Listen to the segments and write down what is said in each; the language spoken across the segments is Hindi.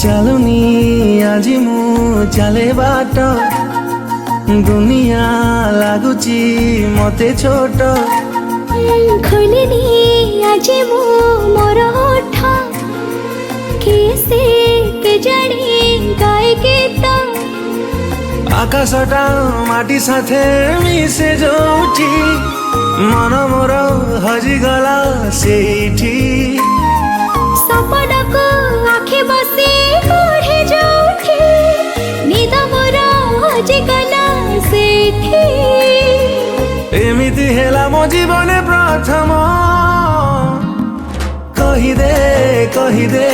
चालुनी आजी मु चले बाट दुनिया लागुची मते छोट खोलिनी आजी मु मोर ओठ किसे के जानी गाए गीत आकाशटा माटी साथे मिसे जोठी मन मोर हजिगला सेठी सपना को आखे बसे कोढ़े जोठी निद मोर हजिगला सेठी एमिति हेला मो जीवने प्रथम कही दे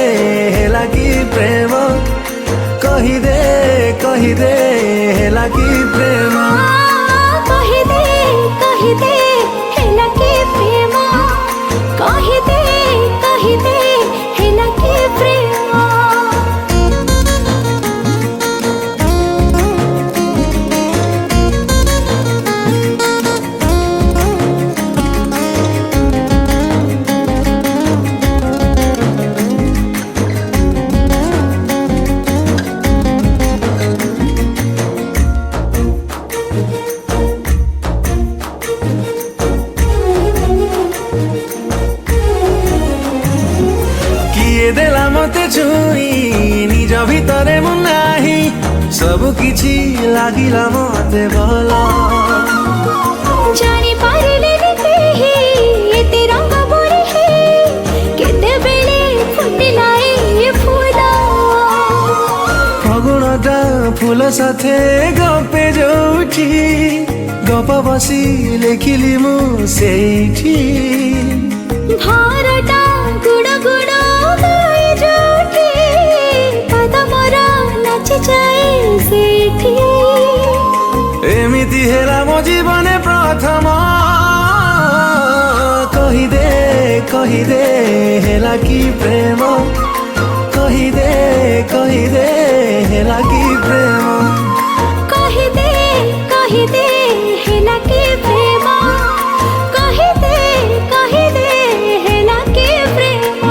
हेला कि प्रेम कही दे हेला कि प्रेम कही दे हेला कि प्रेम कही दे हेला कि प्रेम देला मते छुई निज भितरे मु नाही सब किछि लागिला मते भला जानी पारिले केही एते रंग बोरी हे केते बेले फुटिला ए फूल फगुणटा फूल साथे गपे जोठी गप बसी लेखिली मु सेठी भारटा गुण गुण गाए जोठी पद मोर नाच जाए सेठी एमिति हेला मो जीवने प्रथम कही दे हेला कि प्रेम कही दे हेला कि प्रेम कही दे हेला कि प्रेम कही दे हेला कि प्रेम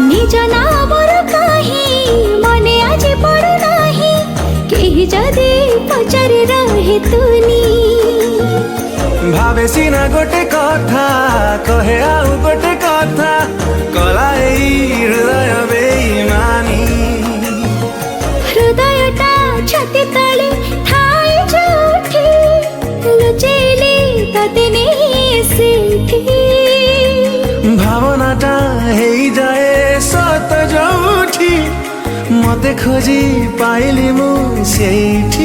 निज नामर कहीं मने आज पड़ नाही केही जदि पचारि रहे तुनी भावे सीना गोटे कथा कहे आउ गोटे कथा कला एई हृदय बेईमानी हृदयटा छाती तले ठाई जोठी लुचेले तते नहीं सेठी भावनाटा हेई जाए सत जोठी मते खोजी पाइली मु सेठी